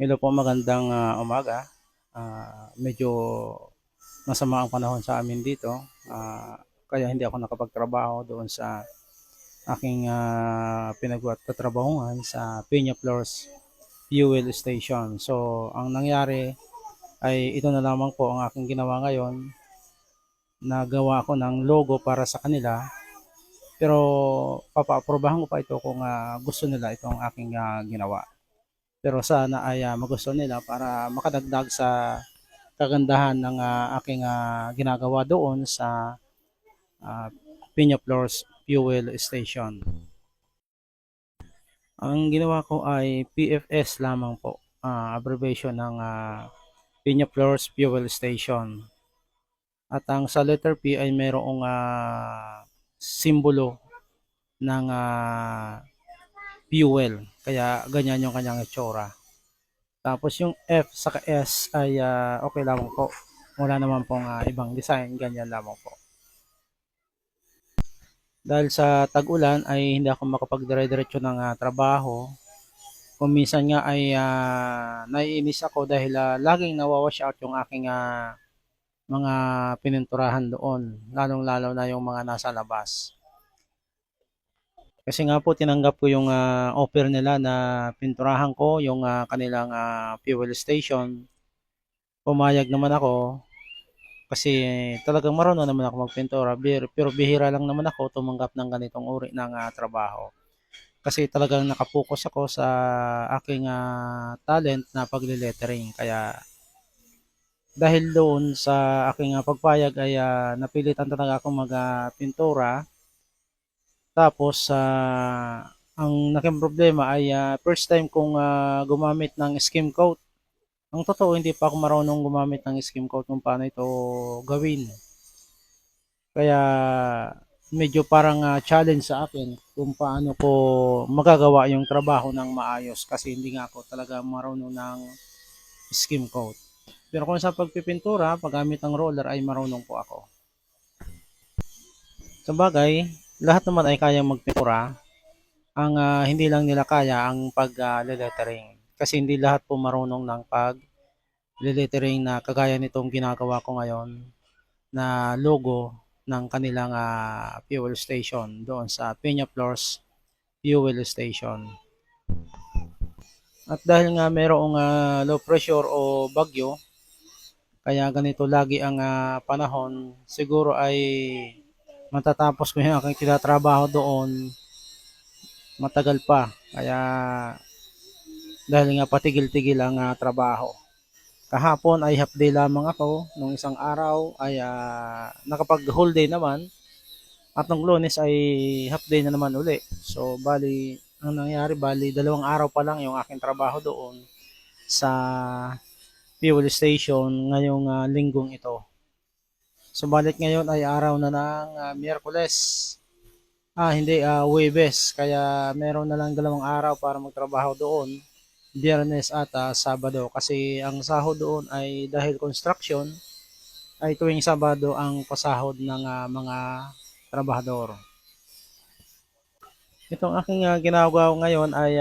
Hello po, magandang umaga. Medyo masama ang panahon sa amin dito. Kaya hindi ako nakapagtrabaho doon sa aking pinagtatrabahuhan sa Peña Flores Fuel Station. So, ang nangyari ay ito na lamang po ang aking ginawa ngayon. Nagawa ko ng logo para sa kanila. Pero papaaprobahan ko pa ito kung gusto nila itong aking ginawa. Pero sana ay magustuhan nila para makadagdag sa kagandahan ng aking ginagawa doon sa ah, Peña Flores Fuel Station. Ang ginawa ko ay PFS lamang po, abbreviation ng Peña Flores Fuel Station. At ang sa letter P ay mayroong simbolo ng fuel. Kaya ganyan yung kanyang itsura. Tapos yung F saka S ay okay lamang po. Wala naman pong ibang design, ganyan lamang po. Dahil sa tag-ulan ay hindi ako makapagdire-diretso ng trabaho. Kung minsan nga ay naiinis ako dahil laging nawawash out yung aking mga pininturahan doon, lalong-lalo na yung mga nasa labas. Kasi nga po tinanggap ko yung offer nila na pinturahan ko yung kanilang fuel station. Pumayag naman ako kasi talagang marunong naman ako magpintura, pero bihira lang naman ako tumanggap ng ganitong uri ng trabaho. Kasi talagang nakapokus ako sa aking talent na pagle-lettering. Kaya dahil doon sa aking pagpayag ay napilitan talaga akong magpintura. Tapos ang naging problema ay first time kong gumamit ng skim coat. Ang totoo, hindi pa ako marunong gumamit ng skim coat kung paano ito gawin. Kaya medyo parang challenge sa akin kung paano ko magagawa yung trabaho ng maayos kasi hindi nga ako talaga marunong ng skim coat. Pero kung sa pagpipintura, paggamit ng roller ay marunong po ako. Sa bagay, lahat naman ay kayang magpintura. Ang hindi lang nila kaya ang pag-lettering. Kasi hindi lahat po marunong ng pag-lettering na kagaya nitong ginagawa ko ngayon na logo ng kanilang fuel station doon sa Peña Flores Fuel Station. At dahil nga mayroong low pressure o bagyo, kaya ganito lagi ang panahon, siguro ay matatapos ko yung aking tinatrabaho doon matagal pa. Kaya dahil nga patigil-tigil ang trabaho. Kahapon ay half day lamang ako, nung isang araw ay nakapag whole day naman, at nung Lunes ay half day na naman uli. So bali, ang nangyari bali, 2 araw pa lang yung aking trabaho doon sa fuel station ngayong linggong ito. Subalit ngayon ay araw na ng Miyerkules. Hindi, Huwebes. Kaya meron na lang 2 araw para magtrabaho doon. Biyernes at Sabado. Kasi ang sahod doon ay dahil construction, ay tuwing Sabado ang pasahod ng mga trabahador. Itong aking ginagawa ngayon ay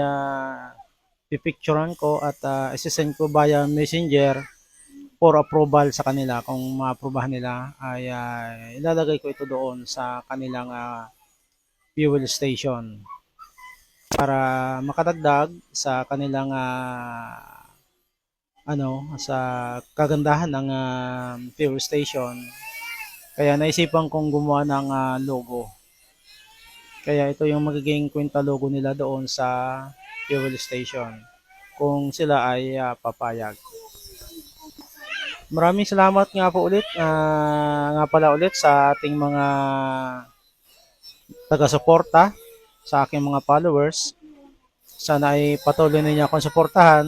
pipicturean ko at isisend ko via messenger for approval sa kanila. Kung ma-approbahan nila ay ilalagay ko ito doon sa kanilang fuel station para makadagdag sa kanilang sa kagandahan ng fuel station. Kaya naisipan kong gumawa ng logo. Kaya ito yung magiging kwenta logo nila doon sa fuel station kung sila ay papayag. Maraming salamat nga po ulit, nga pala ulit sa ating mga taga-suporta, sa aking mga followers. Sana ay patuloy ninyo akong suportahan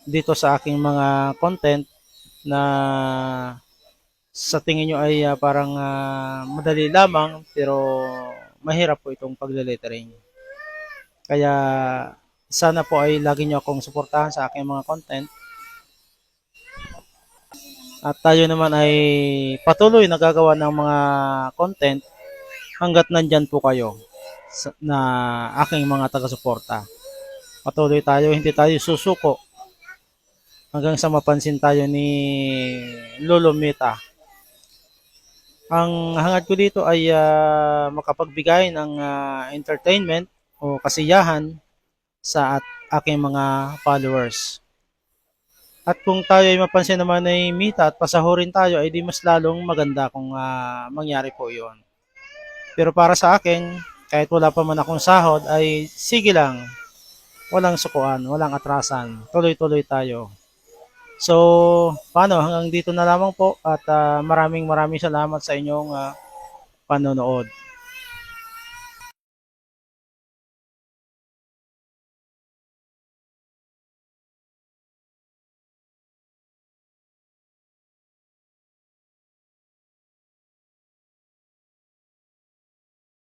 dito sa aking mga content na sa tingin nyo ay parang madali lamang pero mahirap po itong pagle-lettering. Kaya sana po ay lagi nyo akong suportahan sa aking mga content. At tayo naman ay patuloy nagagawa ng mga content hanggat nandyan po kayo na aking mga taga-suporta. Patuloy tayo, hindi tayo susuko hanggang sa mapansin tayo ni Lolo Mita. Ang hangad ko dito ay makapagbigay ng entertainment o kasiyahan sa aking mga followers. At kung tayo ay mapansin naman ay Mita at pasahurin tayo ay di mas lalong maganda kung mangyari po yon. Pero para sa akin, kahit wala pa man akong sahod ay sige lang, walang sukuan, walang atrasan, tuloy-tuloy tayo. So, paano? Hanggang dito na lamang po at maraming maraming salamat sa inyong panonood.